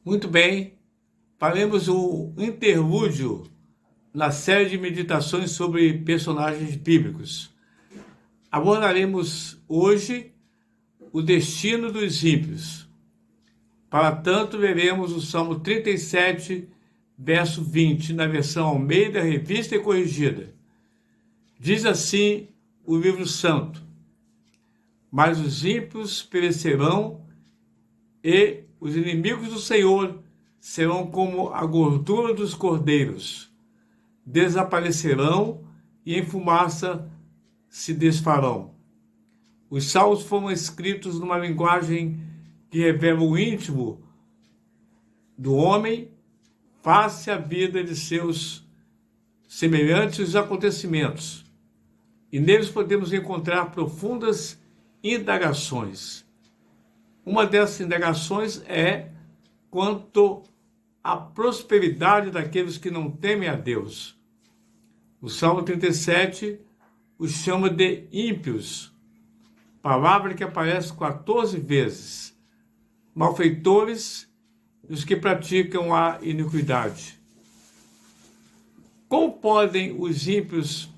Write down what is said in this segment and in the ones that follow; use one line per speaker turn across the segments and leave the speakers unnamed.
Muito bem, faremos o interlúdio na série de meditações sobre personagens bíblicos. Abordaremos hoje o destino dos ímpios. Para tanto, veremos o Salmo 37, verso 20, na versão Almeida, Revista e Corrigida. Diz assim o livro santo: mas os ímpios perecerão e os inimigos do Senhor serão como a gordura dos cordeiros. Desaparecerão e em fumaça se desfarão. Os salmos foram escritos numa linguagem que revela o íntimo do homem face à vida de seus semelhantes acontecimentos. E neles podemos encontrar profundas indagações. Uma dessas indagações é quanto à prosperidade daqueles que não temem a Deus. O Salmo 37 os chama de ímpios, palavra que aparece 14 vezes, malfeitores e os que praticam a iniquidade. Como podem os ímpios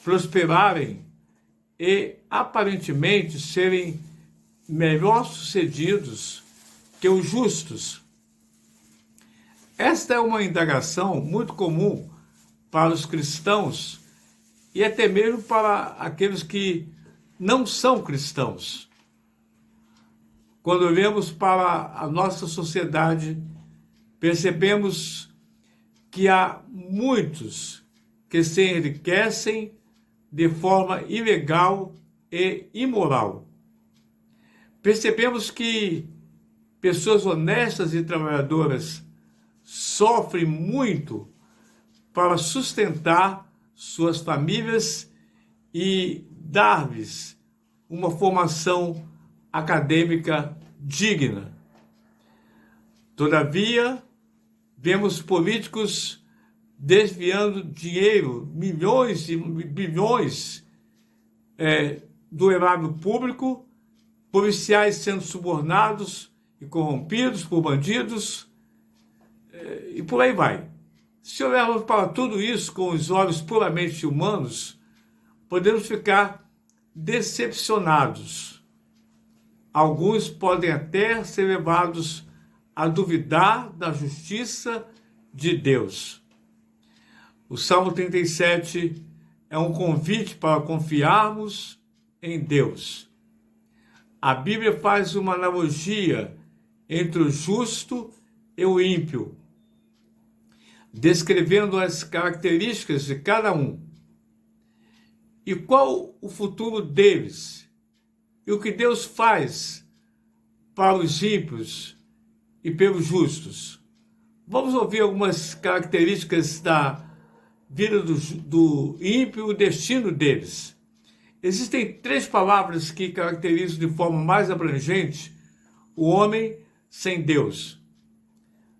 prosperarem e aparentemente serem melhor sucedidos que os justos? Esta é uma indagação muito comum para os cristãos e até mesmo para aqueles que não são cristãos. Quando olhamos para a nossa sociedade, percebemos que há muitos que se enriquecem de forma ilegal e imoral. Percebemos que pessoas honestas e trabalhadoras sofrem muito para sustentar suas famílias e dar-lhes uma formação acadêmica digna. Todavia, vemos políticos desviando dinheiro, milhões e bilhões do erário público, policiais sendo subornados e corrompidos por bandidos, e por aí vai. Se olharmos para tudo isso com os olhos puramente humanos, podemos ficar decepcionados. Alguns podem até ser levados a duvidar da justiça de Deus. O Salmo 37 é um convite para confiarmos em Deus. A Bíblia faz uma analogia entre o justo e o ímpio, descrevendo as características de cada um. E qual o futuro deles? E o que Deus faz para os ímpios e pelos justos? Vamos ouvir algumas características da vida do ímpio e o destino deles. Existem 3 palavras que caracterizam de forma mais abrangente o homem sem Deus,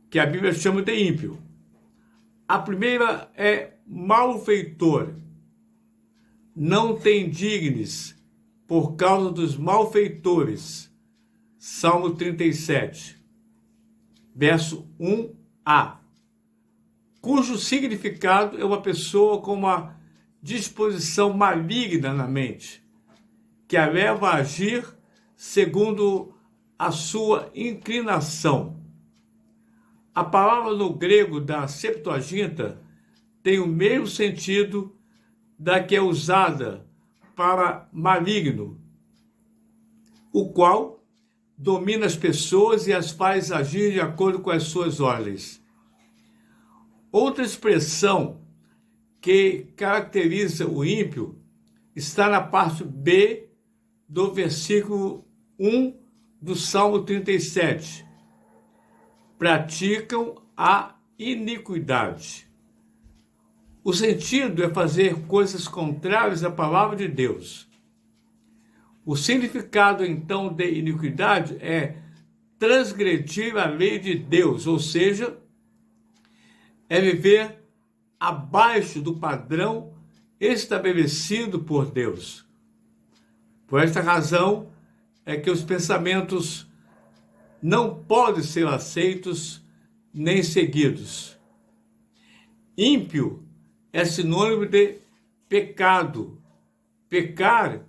que a Bíblia chama de ímpio. A primeira é malfeitor. Não tem dignes por causa dos malfeitores. Salmo 37, verso 1a. Cujo significado é uma pessoa com uma disposição maligna na mente, que a leva a agir segundo a sua inclinação. A palavra no grego da Septuaginta tem o mesmo sentido da que é usada para maligno, o qual domina as pessoas e as faz agir de acordo com as suas ordens. Outra expressão que caracteriza o ímpio está na parte B do versículo 1 do Salmo 37. Praticam a iniquidade. O sentido é fazer coisas contrárias à palavra de Deus. O significado, então, de iniquidade é transgredir a lei de Deus, ou seja, é viver abaixo do padrão estabelecido por Deus. Por esta razão é que os pensamentos não podem ser aceitos nem seguidos. Ímpio é sinônimo de pecado. Pecar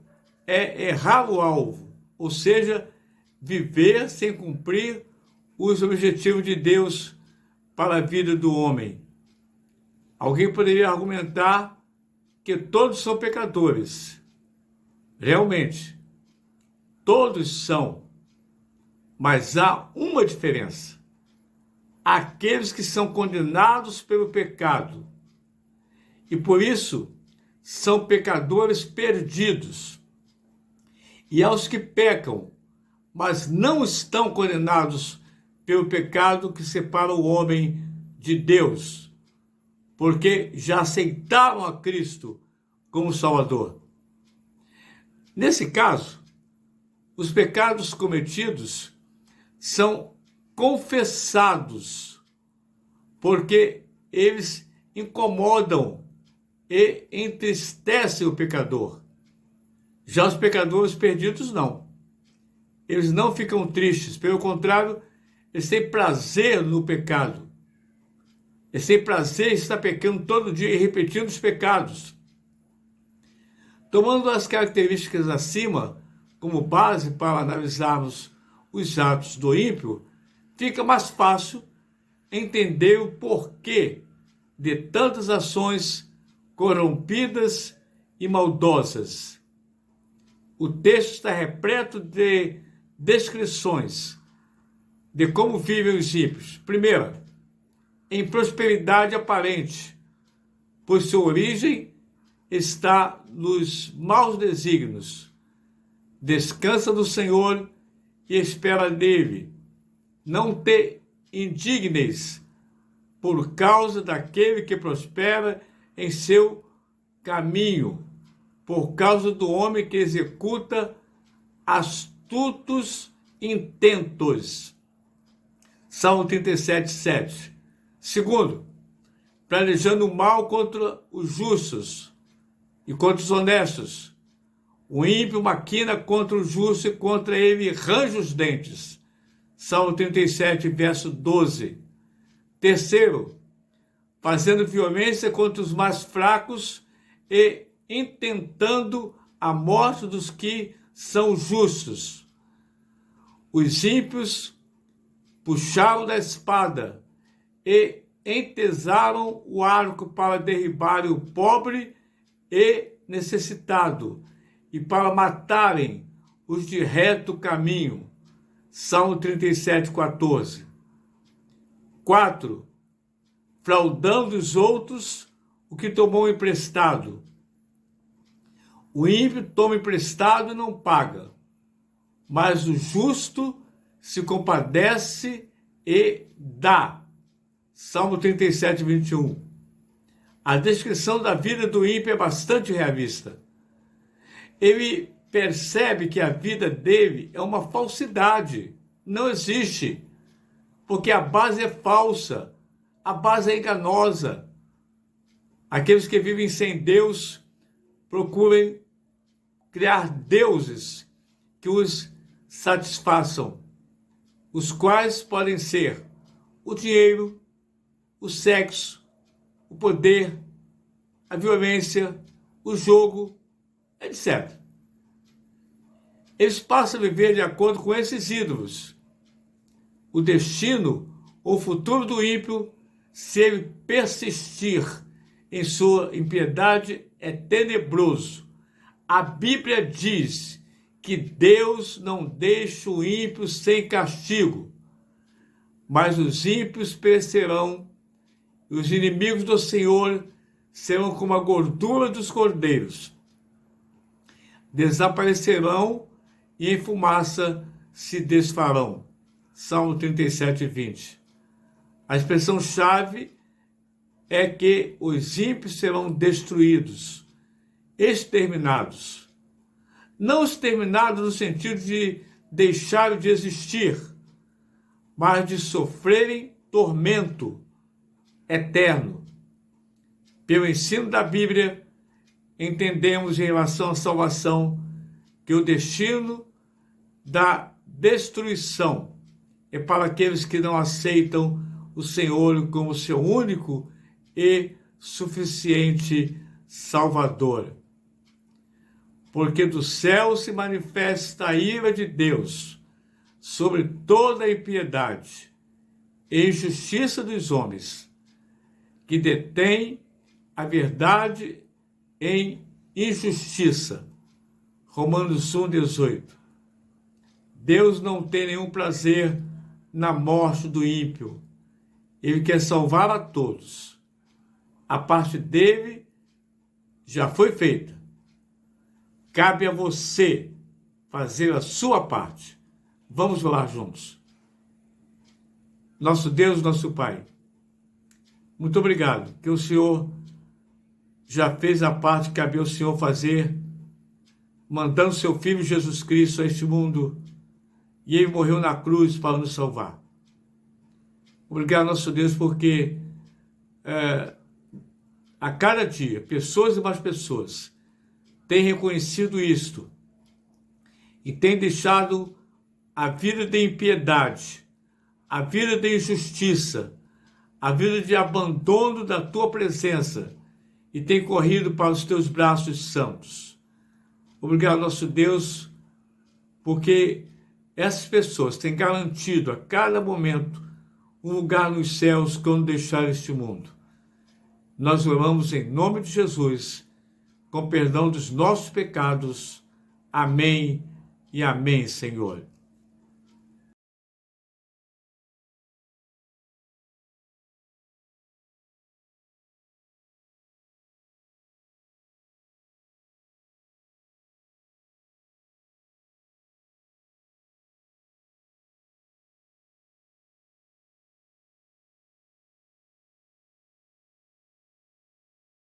é errar o alvo, ou seja, viver sem cumprir os objetivos de Deus para a vida do homem. Alguém poderia argumentar que todos são pecadores. Realmente, todos são, mas há uma diferença. Aqueles que são condenados pelo pecado e por isso são pecadores perdidos. E aos que pecam, mas não estão condenados pelo pecado que separa o homem de Deus, porque já aceitaram a Cristo como Salvador. Nesse caso, os pecados cometidos são confessados, porque eles incomodam e entristecem o pecador. Já os pecadores perdidos, não. Eles não ficam tristes, pelo contrário, eles têm prazer no pecado. Eles têm prazer em estar pecando todo dia e repetindo os pecados. Tomando as características acima como base para analisarmos os atos do ímpio, fica mais fácil entender o porquê de tantas ações corrompidas e maldosas. O texto está repleto de descrições de como vivem os ímpios. Primeiro, em prosperidade aparente, pois sua origem está nos maus desígnios. Descansa no Senhor e espera nele. Não te indignes por causa daquele que prospera em seu caminho, por causa do homem que executa astutos intentos. Salmo 37, 7. Segundo, planejando o mal contra os justos e contra os honestos. O ímpio maquina contra o justo e contra ele range os dentes. Salmo 37, verso 12. Terceiro, fazendo violência contra os mais fracos e intentando a morte dos que são justos. Os ímpios puxaram da espada e entesaram o arco para derribarem o pobre e necessitado e para matarem os de reto caminho. Salmo 37, 14. 4. Fraudando os outros o que tomou emprestado. O ímpio toma emprestado e não paga, mas o justo se compadece e dá. Salmo 37, 21. A descrição da vida do ímpio é bastante realista. Ele percebe que a vida dele é uma falsidade, não existe, porque a base é falsa, a base é enganosa. Aqueles que vivem sem Deus procurem criar deuses que os satisfaçam, os quais podem ser o dinheiro, o sexo, o poder, a violência, o jogo, etc. Eles passam a viver de acordo com esses ídolos. O destino ou futuro do ímpio, se ele persistir em sua impiedade, é tenebroso. A Bíblia diz que Deus não deixa o ímpio sem castigo, mas os ímpios perecerão e os inimigos do Senhor serão como a gordura dos cordeiros. Desaparecerão e em fumaça se desfarão. Salmo 37, 20. A expressão-chave é que os ímpios serão destruídos, exterminados. Não exterminados no sentido de deixarem de existir, mas de sofrerem tormento eterno. Pelo ensino da Bíblia, entendemos em relação à salvação que o destino da destruição é para aqueles que não aceitam o Senhor como seu único e suficiente Salvador. Porque do céu se manifesta a ira de Deus sobre toda a impiedade e injustiça dos homens, que detêm a verdade em injustiça. Romanos 1,18. Deus não tem nenhum prazer na morte do ímpio. Ele quer salvar a todos. A parte dele já foi feita. Cabe a você fazer a sua parte. Vamos orar juntos. Nosso Deus, nosso Pai, muito obrigado que o Senhor já fez a parte que cabia ao Senhor fazer, mandando seu Filho Jesus Cristo a este mundo, e ele morreu na cruz para nos salvar. Obrigado, nosso Deus, porque a cada dia, pessoas e mais pessoas têm reconhecido isto e têm deixado a vida de impiedade, a vida de injustiça, a vida de abandono da tua presença e têm corrido para os teus braços santos. Obrigado, nosso Deus, porque essas pessoas têm garantido a cada momento um lugar nos céus quando deixar este mundo. Nós oramos em nome de Jesus, com perdão dos nossos pecados. Amém e amém, Senhor.